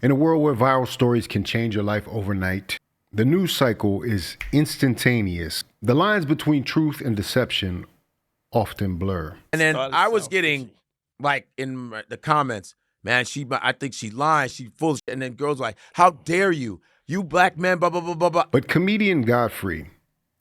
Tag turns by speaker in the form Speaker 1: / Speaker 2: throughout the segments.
Speaker 1: In a world where viral stories can change your life overnight, the news cycle is instantaneous. The lines between truth and deception often blur.
Speaker 2: And then I was getting, like, in the comments, man, I think she lying, she full of shit. And then girls like, how dare you? You black men, blah, blah, blah, blah, blah.
Speaker 1: But comedian Godfrey,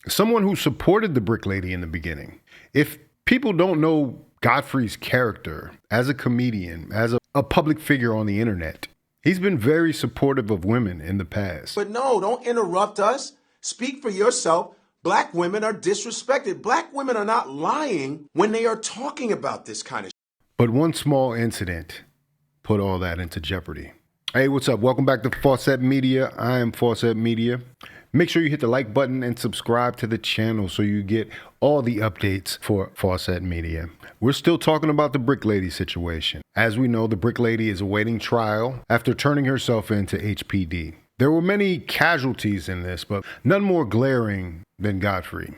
Speaker 1: someone who supported the Brick Lady in the beginning, if people don't know Godfrey's character as a comedian, as a public figure on the internet, he's been very supportive of women in the past.
Speaker 3: But no, don't interrupt us. Speak for yourself. Black women are disrespected. Black women are not lying when they are talking about this kind of shit.
Speaker 1: But one small incident put all that into jeopardy. Hey, what's up? Welcome back to Faucette Media. I am Faucette Media. Make sure you hit the like button and subscribe to the channel so you get all the updates for Faucette Media. We're still talking about the Brick Lady situation. As we know, the Brick Lady is awaiting trial after turning herself in to HPD. There were many casualties in this, but none more glaring than Godfrey.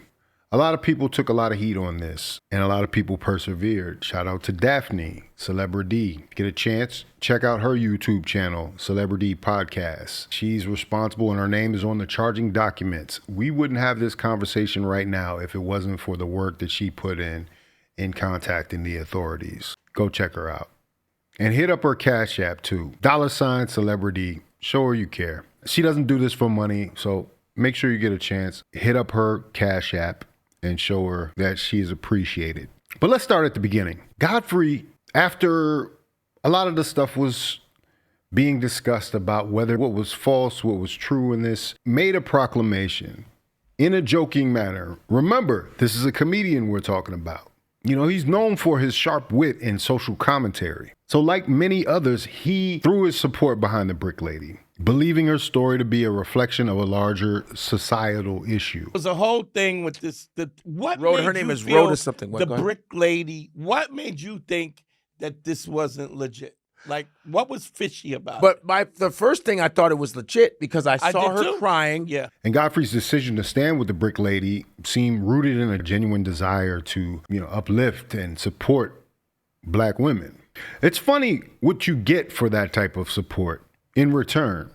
Speaker 1: A lot of people took a lot of heat on this, and a lot of people persevered. Shout out to Daphne, Celebrity. Get a chance, check out her YouTube channel, Celebrity Podcast. She's responsible, and her name is on the charging documents. We wouldn't have this conversation right now if it wasn't for the work that she put in contacting the authorities. Go check her out. And hit up her Cash App too. $Celebrity. Show her you care. She doesn't do this for money, so make sure you get a chance. Hit up her Cash App and show her that she is appreciated. But let's start at the beginning. Godfrey, after a lot of the stuff was being discussed about whether what was false, what was true in this, made a proclamation in a joking manner. Remember, this is a comedian we're talking about. You know, he's known for his sharp wit and social commentary. So like many others, he threw his support behind the Brick Lady, believing her story to be a reflection of a larger societal issue.
Speaker 4: It was a whole thing with this.
Speaker 2: Her name is Rhoda something.
Speaker 4: The Brick Lady. What made you think that this wasn't legit? Like, what was fishy about it?
Speaker 2: But the first thing I thought it was legit because I saw her
Speaker 4: too.
Speaker 2: crying.
Speaker 4: Yeah.
Speaker 1: And Godfrey's decision to stand with the Brick Lady seemed rooted in a genuine desire to, uplift and support black women. It's funny what you get for that type of support in return,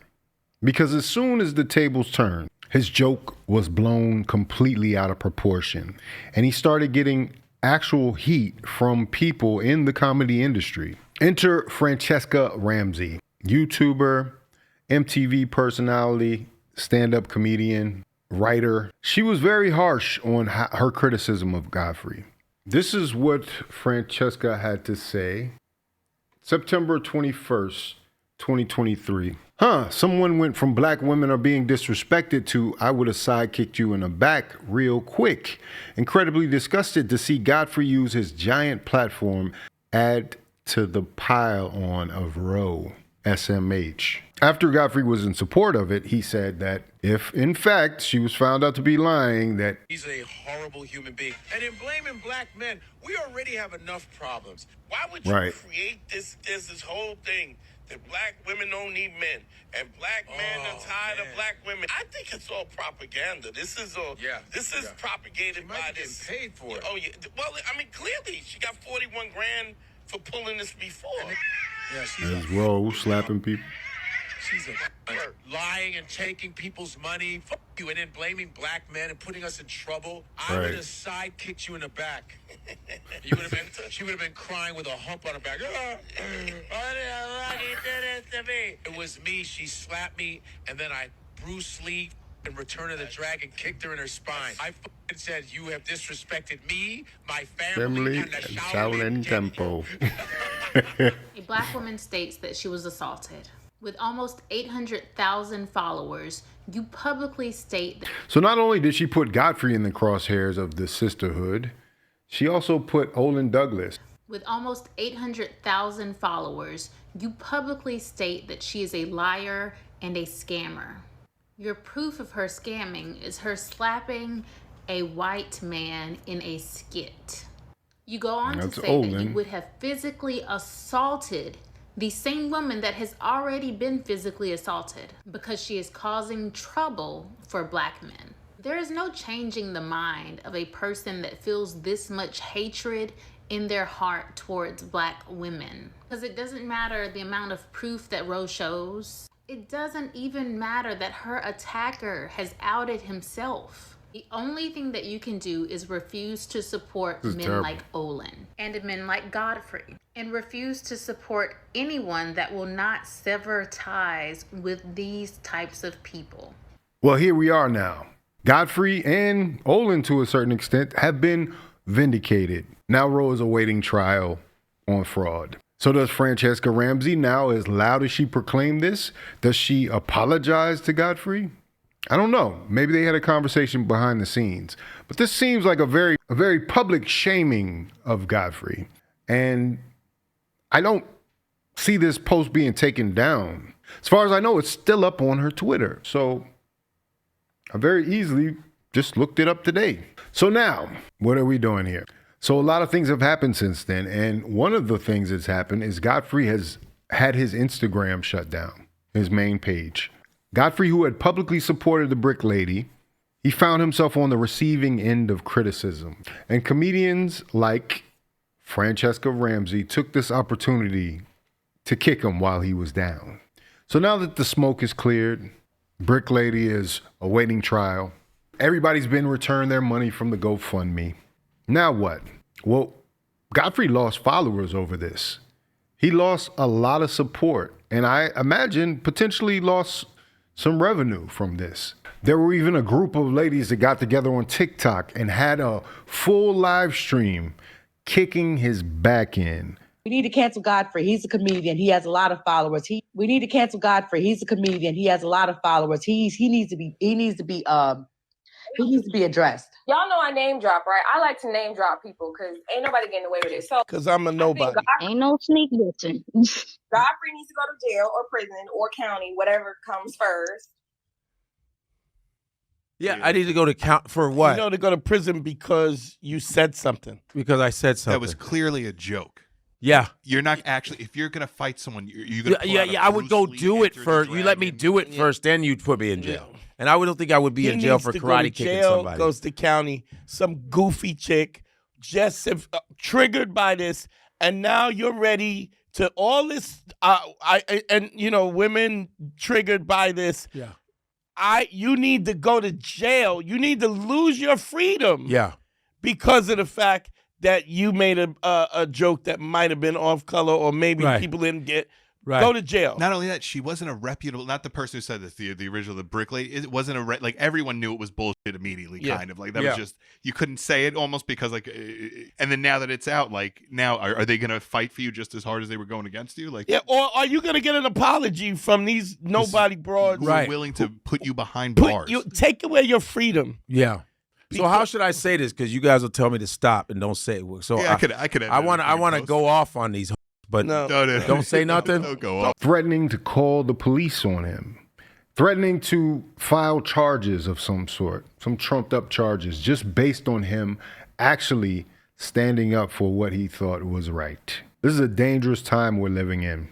Speaker 1: because as soon as the tables turned, his joke was blown completely out of proportion, and he started getting actual heat from people in the comedy industry. Enter Franchesca Ramsey, YouTuber, MTV personality, stand-up comedian, writer. She was very harsh on her criticism of Godfrey. This is what Franchesca had to say. September 21st, 2023. Someone went from black women are being disrespected to I would have sidekicked you in the back real quick. Incredibly disgusted to see Godfrey use his giant platform add to the pile on of Roe, SMH. After Godfrey was in support of it, he said that if, in fact, she was found out to be lying, that
Speaker 5: he's a horrible human being. And in blaming black men, we already have enough problems. Why would you create this whole thing that black women don't need men and black men are tired of black women? I think it's all propaganda. This is all. This is propagated by this. Paid for it. Oh yeah. Well, I mean, clearly she got 41 grand for pulling this before.
Speaker 1: Yeah, she's Roe slapping people.
Speaker 5: She's lying and taking people's money. Fuck you, and then blaming black men and putting us in trouble. I would have sidekicked you in the back. She would have been crying with a hump on her back. It was me. She slapped me, and then I Bruce Lee in Return of the Dragon kicked her in her spine. I said, you have disrespected me, my family and the Shaolin Temple.
Speaker 6: A black woman states that she was assaulted. With almost 800,000 followers, you publicly state that.
Speaker 1: So not only did she put Godfrey in the crosshairs of the sisterhood, she also put Olin Douglas.
Speaker 6: With almost 800,000 followers, you publicly state that she is a liar and a scammer. Your proof of her scamming is her slapping a white man in a skit. You go on to say that you would have physically assaulted the same woman that has already been physically assaulted because she is causing trouble for black men. There is no changing the mind of a person that feels this much hatred in their heart towards Black women. Because it doesn't matter the amount of proof that Rose shows. It doesn't even matter that her attacker has outed himself. The only thing that you can do is refuse to support men like Olin and men like Godfrey, and refuse to support anyone that will not sever ties with these types of people.
Speaker 1: Well, here we are now. Godfrey and Olin, to a certain extent, have been vindicated. Now Rose is awaiting trial on fraud. So does Franchesca Ramsey now, as loud as she proclaimed this, does she apologize to Godfrey? I don't know. Maybe they had a conversation behind the scenes. But this seems like a very public shaming of Godfrey. And I don't see this post being taken down. As far as I know, it's still up on her Twitter. So I very easily just looked it up today. So now, what are we doing here? So a lot of things have happened since then. And one of the things that's happened is Godfrey has had his Instagram shut down, his main page. Godfrey, who had publicly supported the Brick Lady, he found himself on the receiving end of criticism. And comedians like Franchesca Ramsey took this opportunity to kick him while he was down. So now that the smoke is cleared, Brick Lady is awaiting trial. Everybody's been returned their money from the GoFundMe. Now what? Well, Godfrey lost followers over this. He lost a lot of support, and I imagine potentially lost some revenue from this. There were even a group of ladies that got together on TikTok and had a full live stream kicking his back in.
Speaker 7: We need to cancel Godfrey. He's a comedian. He has a lot of followers. We need to cancel Godfrey. He's a comedian. He has a lot of followers. He needs to be addressed.
Speaker 8: Y'all know I name drop, right? I like to name drop people because ain't nobody getting away with it. So,
Speaker 4: because I'm a nobody.
Speaker 9: Ain't no sneak dissing.
Speaker 8: Godfrey needs to go to jail or prison or county, whatever comes first.
Speaker 2: Yeah, I need to go to count for what?
Speaker 4: You know, to go to prison because you said something.
Speaker 2: Because I said something.
Speaker 10: That was clearly a joke.
Speaker 2: Yeah.
Speaker 10: You're not actually, if you're going to fight someone, you're going to
Speaker 2: Yeah, I would go do it first. You let me do it first, then you'd put me in jail. Yeah. And I don't think I would be in jail for karate kicking somebody.
Speaker 4: Goes to county, some goofy chick, just triggered by this, and now you're ready to all this. Women triggered by this.
Speaker 2: Yeah.
Speaker 4: You need to go to jail. You need to lose your freedom.
Speaker 2: Yeah.
Speaker 4: Because of the fact that you made a joke that might have been off color, or maybe people didn't get. Right. Go to jail.
Speaker 10: Not only that, she wasn't a reputable, not the person who said this, the original, the Brick Lady. It wasn't like everyone knew it was bullshit immediately, kind of. Like that was just, you couldn't say it almost because and then now that it's out, like now, are they going to fight for you just as hard as they were going against you? Like,
Speaker 4: yeah, or are you going to get an apology from these nobody broads?
Speaker 10: Who are willing to put you behind bars.
Speaker 4: Take away your freedom.
Speaker 2: Yeah. So how should I say this? Because you guys will tell me to stop and don't say it. So
Speaker 10: yeah, I could.
Speaker 2: I want to go off on these. But
Speaker 10: no.
Speaker 2: Don't say nothing.
Speaker 10: Don't go off.
Speaker 1: Threatening to call the police on him. Threatening to file charges of some sort. Some trumped up charges just based on him actually standing up for what he thought was right. This is a dangerous time we're living in.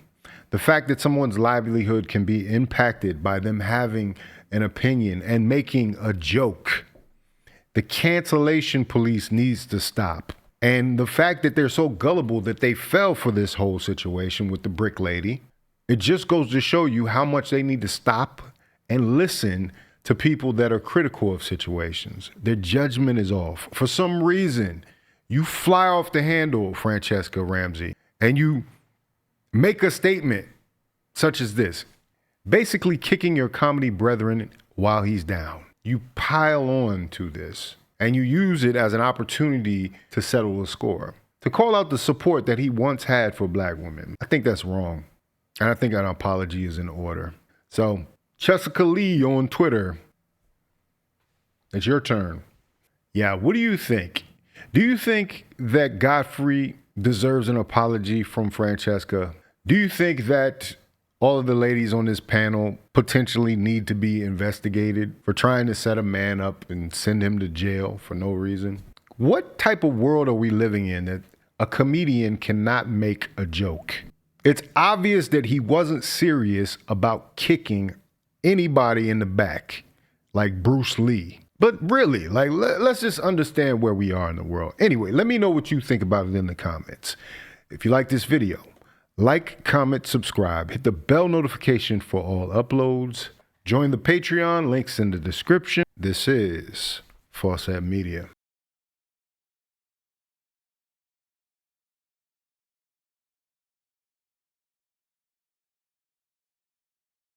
Speaker 1: The fact that someone's livelihood can be impacted by them having an opinion and making a joke. The cancellation police needs to stop. And the fact that they're so gullible that they fell for this whole situation with the Brick Lady, it just goes to show you how much they need to stop and listen to people that are critical of situations. Their judgment is off. For some reason, you fly off the handle, Franchesca Ramsey, and you make a statement such as this, basically kicking your comedy brethren while he's down. You pile on to this. And you use it as an opportunity to settle the score, to call out the support that he once had for Black women. I think that's wrong. And I think an apology is in order. So, Jessica Lee on Twitter, it's your turn. Yeah, what do you think? Do you think that Godfrey deserves an apology from Franchesca? Do you think that all of the ladies on this panel potentially need to be investigated for trying to set a man up and send him to jail for no reason? What type of world are we living in that a comedian cannot make a joke? It's obvious that he wasn't serious about kicking anybody in the back like Bruce Lee. But really, like, let's just understand where we are in the world. Anyway, let me know what you think about it in the comments. If you like this video, like, comment, subscribe, hit the bell notification for all uploads. Join the Patreon, links in the description. This is Faucette Media.